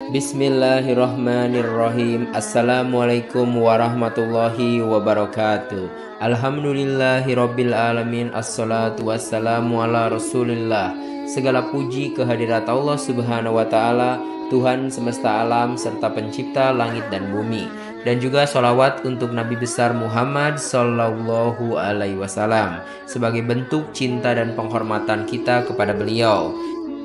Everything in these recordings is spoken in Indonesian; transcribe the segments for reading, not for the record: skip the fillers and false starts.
Bismillahirrahmanirrahim. Assalamualaikum warahmatullahi wabarakatuh. Alhamdulillahirabbil alamin. Assalatu wassalamu ala Rasulillah. Segala puji kehadirat Allah Subhanahu wa taala, Tuhan semesta alam serta pencipta langit dan bumi, dan juga sholawat untuk Nabi besar Muhammad Sallallahu Alaihi Wasallam sebagai bentuk cinta dan penghormatan kita kepada beliau.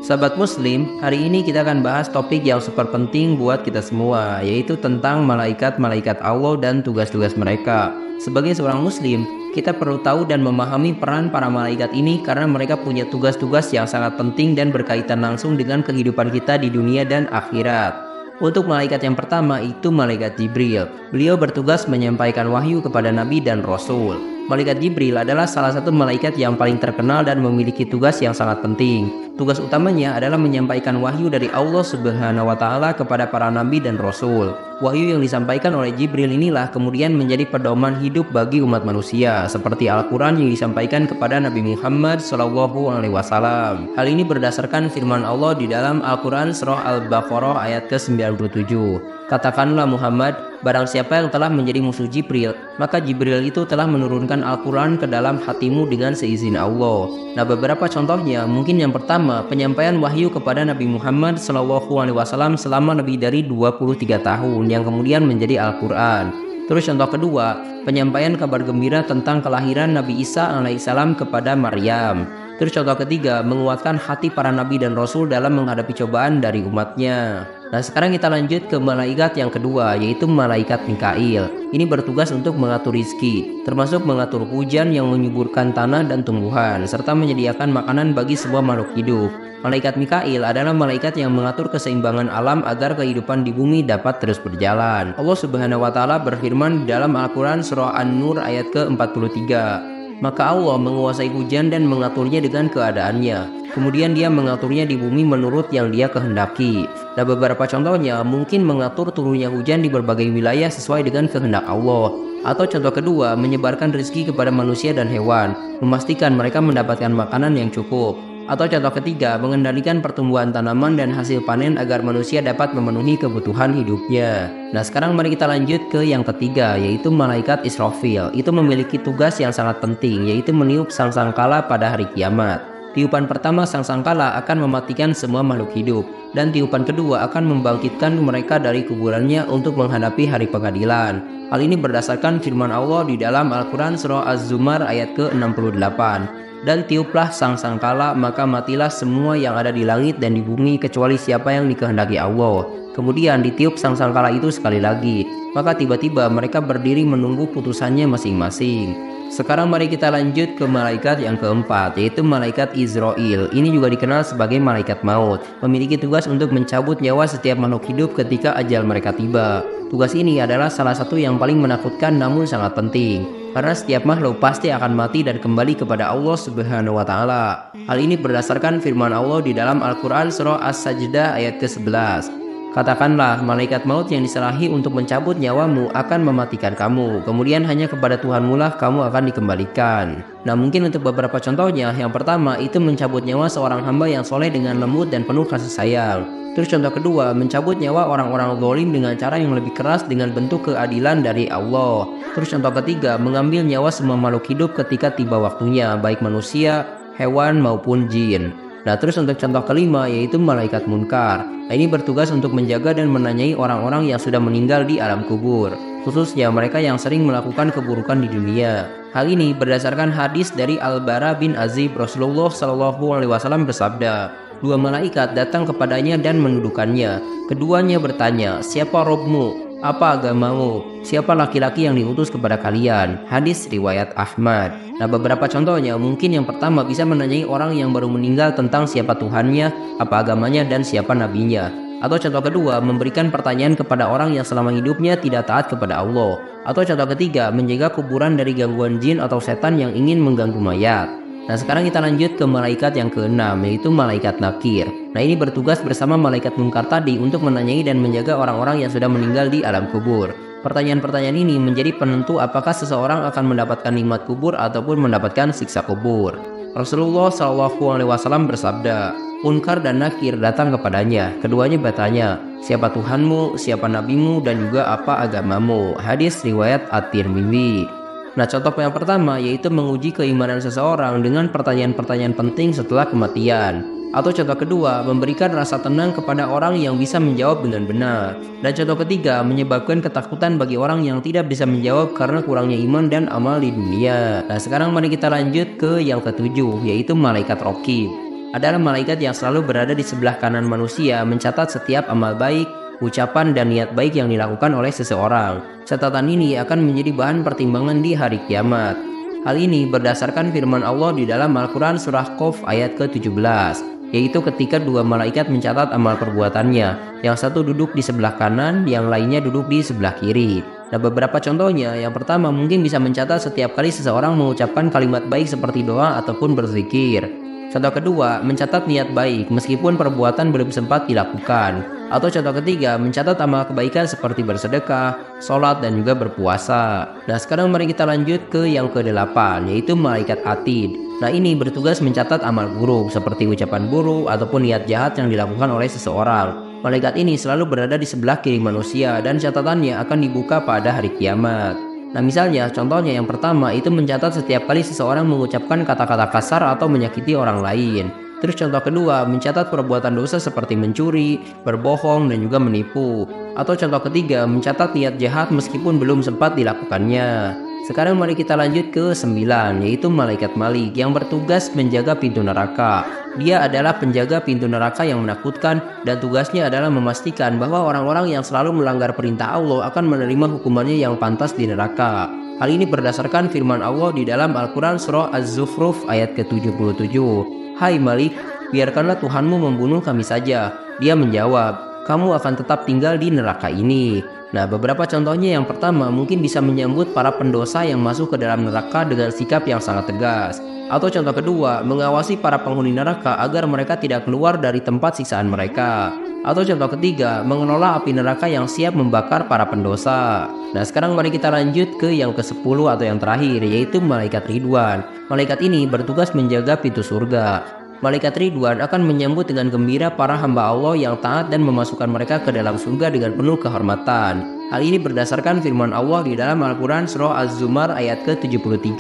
Sahabat Muslim, hari ini kita akan bahas topik yang super penting buat kita semua, yaitu tentang malaikat-malaikat Allah dan tugas-tugas mereka. Sebagai seorang Muslim, kita perlu tahu dan memahami peran para malaikat ini karena mereka punya tugas-tugas yang sangat penting dan berkaitan langsung dengan kehidupan kita di dunia dan akhirat. Untuk malaikat yang pertama itu malaikat Jibril. Beliau bertugas menyampaikan wahyu kepada Nabi dan Rasul. Malaikat Jibril adalah salah satu malaikat yang paling terkenal dan memiliki tugas yang sangat penting. Tugas utamanya adalah menyampaikan wahyu dari Allah Subhanahu wa taala kepada para nabi dan rasul. Wahyu yang disampaikan oleh Jibril inilah kemudian menjadi pedoman hidup bagi umat manusia, seperti Al-Qur'an yang disampaikan kepada Nabi Muhammad SAW. Hal ini berdasarkan firman Allah di dalam Al-Qur'an surah Al-Baqarah ayat ke-97. Katakanlah Muhammad, barang siapa yang telah menjadi musuh Jibril, maka Jibril itu telah menurunkan Al-Quran ke dalam hatimu dengan seizin Allah. Nah, beberapa contohnya, mungkin yang pertama, penyampaian wahyu kepada Nabi Muhammad SAW selama lebih dari 23 tahun, yang kemudian menjadi Al-Quran. Terus contoh kedua, penyampaian kabar gembira tentang kelahiran Nabi Isa alaihissalam kepada Maryam. Terus contoh ketiga, menguatkan hati para nabi dan rasul dalam menghadapi cobaan dari umatnya. Nah, sekarang kita lanjut ke malaikat yang kedua, yaitu malaikat Mikail. Ini bertugas untuk mengatur rizki, termasuk mengatur hujan yang menyuburkan tanah dan tumbuhan, serta menyediakan makanan bagi semua makhluk hidup. Malaikat Mikail adalah malaikat yang mengatur keseimbangan alam agar kehidupan di bumi dapat terus berjalan. Allah Subhanahu wa taala berfirman di dalam Al-Quran surah An-Nur ayat ke-43. Maka Allah menguasai hujan dan mengaturnya dengan keadaannya. Kemudian dia mengaturnya di bumi menurut yang dia kehendaki. Nah, beberapa contohnya mungkin mengatur turunnya hujan di berbagai wilayah sesuai dengan kehendak Allah. Atau contoh kedua, menyebarkan rezeki kepada manusia dan hewan, memastikan mereka mendapatkan makanan yang cukup. Atau contoh ketiga, mengendalikan pertumbuhan tanaman dan hasil panen agar manusia dapat memenuhi kebutuhan hidupnya. Nah, sekarang mari kita lanjut ke yang ketiga, yaitu malaikat Israfil. Itu memiliki tugas yang sangat penting, yaitu meniup sangkakala pada hari kiamat. Tiupan pertama sangkakala akan mematikan semua makhluk hidup, dan tiupan kedua akan membangkitkan mereka dari kuburannya untuk menghadapi hari pengadilan. Hal ini berdasarkan firman Allah di dalam Al-Quran surah Az-Zumar ayat ke-68. Dan tiuplah sang sangkala, maka matilah semua yang ada di langit dan di bumi kecuali siapa yang dikehendaki Allah. Kemudian ditiup sang sangkala itu sekali lagi, maka tiba-tiba mereka berdiri menunggu putusannya masing-masing. Sekarang mari kita lanjut ke malaikat yang keempat, yaitu malaikat Israel. Ini juga dikenal sebagai malaikat maut, memiliki tugas untuk mencabut nyawa setiap makhluk hidup ketika ajal mereka tiba. Tugas ini adalah salah satu yang paling menakutkan namun sangat penting, karena setiap makhluk pasti akan mati dan kembali kepada Allah Subhanahu wa taala. Hal ini berdasarkan firman Allah di dalam Al-Qur'an surah As-Sajdah ayat ke-11. Katakanlah, malaikat maut yang diserahi untuk mencabut nyawamu akan mematikan kamu, kemudian hanya kepada Tuhanmu lah kamu akan dikembalikan. Nah, mungkin untuk beberapa contohnya, yang pertama itu mencabut nyawa seorang hamba yang soleh dengan lembut dan penuh kasih sayang. Terus contoh kedua, mencabut nyawa orang-orang zalim dengan cara yang lebih keras dengan bentuk keadilan dari Allah. Terus contoh ketiga, mengambil nyawa semua makhluk hidup ketika tiba waktunya, baik manusia, hewan maupun jin. Nah, terus untuk contoh kelima yaitu malaikat munkar. Nah, ini bertugas untuk menjaga dan menanyai orang-orang yang sudah meninggal di alam kubur, khususnya mereka yang sering melakukan keburukan di dunia. Hal ini berdasarkan hadis dari Al-Bara bin Azib. Rasulullah SAW bersabda, dua malaikat datang kepadanya dan mendudukannya. Keduanya bertanya, siapa Robmu? Apa agamamu? Siapa laki-laki yang diutus kepada kalian? Hadis riwayat Ahmad. Nah, beberapa contohnya mungkin yang pertama bisa menanyai orang yang baru meninggal tentang siapa Tuhannya, apa agamanya, dan siapa nabinya. Atau contoh kedua, memberikan pertanyaan kepada orang yang selama hidupnya tidak taat kepada Allah. Atau contoh ketiga, menjaga kuburan dari gangguan jin atau setan yang ingin mengganggu mayat. Nah, sekarang kita lanjut ke malaikat yang keenam, yaitu malaikat Nakir. Nah, ini bertugas bersama malaikat Munkar tadi untuk menanyai dan menjaga orang-orang yang sudah meninggal di alam kubur. Pertanyaan-pertanyaan ini menjadi penentu apakah seseorang akan mendapatkan nikmat kubur ataupun mendapatkan siksa kubur. Rasulullah SAW bersabda, Munkar dan Nakir datang kepadanya. Keduanya bertanya, siapa Tuhanmu, siapa nabimu, dan juga apa agamamu? Hadis riwayat At-Tirmidzi. Nah, contoh yang pertama yaitu menguji keimanan seseorang dengan pertanyaan-pertanyaan penting setelah kematian. Atau contoh kedua, memberikan rasa tenang kepada orang yang bisa menjawab dengan benar. Dan contoh ketiga, menyebabkan ketakutan bagi orang yang tidak bisa menjawab karena kurangnya iman dan amal di dunia. Nah, sekarang mari kita lanjut ke yang ketujuh, yaitu malaikat Raqib. Adalah malaikat yang selalu berada di sebelah kanan manusia, mencatat setiap amal baik, ucapan dan niat baik yang dilakukan oleh seseorang. Catatan ini akan menjadi bahan pertimbangan di hari kiamat. Hal ini berdasarkan firman Allah di dalam Al-Quran surah Qaf ayat ke-17, yaitu ketika dua malaikat mencatat amal perbuatannya, yang satu duduk di sebelah kanan, yang lainnya duduk di sebelah kiri. Nah, beberapa contohnya, yang pertama mungkin bisa mencatat setiap kali seseorang mengucapkan kalimat baik seperti doa ataupun berzikir. Contoh kedua, mencatat niat baik meskipun perbuatan belum sempat dilakukan. Atau contoh ketiga, mencatat amal kebaikan seperti bersedekah, sholat, dan juga berpuasa. Nah, sekarang mari kita lanjut ke yang ke-8, yaitu malaikat Atid. Nah, ini bertugas mencatat amal buruk seperti ucapan buruk ataupun niat jahat yang dilakukan oleh seseorang. Malaikat ini selalu berada di sebelah kiri manusia dan catatannya akan dibuka pada hari kiamat. Nah, misalnya contohnya yang pertama itu mencatat setiap kali seseorang mengucapkan kata-kata kasar atau menyakiti orang lain. Terus contoh kedua, mencatat perbuatan dosa seperti mencuri, berbohong, dan juga menipu. Atau contoh ketiga, mencatat niat jahat meskipun belum sempat dilakukannya. Sekarang mari kita lanjut ke 9, yaitu malaikat Malik yang bertugas menjaga pintu neraka. Dia adalah penjaga pintu neraka yang menakutkan dan tugasnya adalah memastikan bahwa orang-orang yang selalu melanggar perintah Allah akan menerima hukumannya yang pantas di neraka. Hal ini berdasarkan firman Allah di dalam Al-Quran surah Az-Zukhruf ayat ke-77. Hai Malik, biarkanlah Tuhanmu membunuh kami saja. Dia menjawab, kamu akan tetap tinggal di neraka ini. Nah, beberapa contohnya yang pertama mungkin bisa menyambut para pendosa yang masuk ke dalam neraka dengan sikap yang sangat tegas. Atau contoh kedua, mengawasi para penghuni neraka agar mereka tidak keluar dari tempat siksaan mereka. Atau contoh ketiga, mengelola api neraka yang siap membakar para pendosa. Nah, sekarang mari kita lanjut ke yang ke-10 atau yang terakhir, yaitu malaikat Ridwan. Malaikat ini bertugas menjaga pintu surga. Malaikat Ridwan akan menyambut dengan gembira para hamba Allah yang taat dan memasukkan mereka ke dalam surga dengan penuh kehormatan. Hal ini berdasarkan firman Allah di dalam Al-Quran surah Az-Zumar ayat ke-73.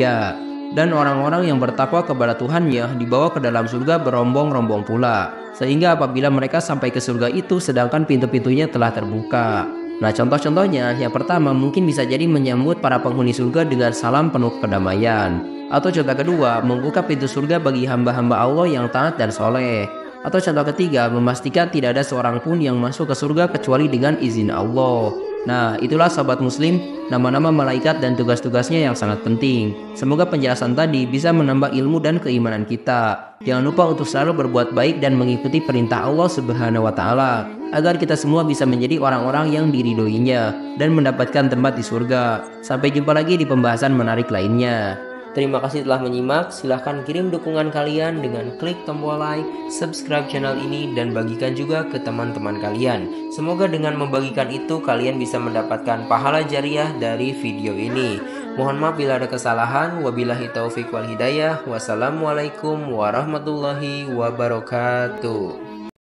Dan orang-orang yang bertakwa kepada Tuhannya dibawa ke dalam surga berombong-rombong pula, sehingga apabila mereka sampai ke surga itu sedangkan pintu-pintunya telah terbuka. Nah, contoh-contohnya yang pertama mungkin bisa jadi menyambut para penghuni surga dengan salam penuh kedamaian. Atau contoh kedua, membuka pintu surga bagi hamba-hamba Allah yang taat dan soleh. Atau contoh ketiga, memastikan tidak ada seorang pun yang masuk ke surga kecuali dengan izin Allah. Nah, itulah sahabat muslim, nama-nama malaikat dan tugas-tugasnya yang sangat penting. Semoga penjelasan tadi bisa menambah ilmu dan keimanan kita. Jangan lupa untuk selalu berbuat baik dan mengikuti perintah Allah Subhanahu wa Ta'ala, agar kita semua bisa menjadi orang-orang yang diridhoinya dan mendapatkan tempat di surga. Sampai jumpa lagi di pembahasan menarik lainnya. Terima kasih telah menyimak. Silahkan kirim dukungan kalian dengan klik tombol like, subscribe channel ini, dan bagikan juga ke teman-teman kalian. Semoga dengan membagikan itu kalian bisa mendapatkan pahala jariah dari video ini. Mohon maaf bila ada kesalahan. Wabillahi taufik wal hidayah. Wassalamualaikum warahmatullahi wabarakatuh.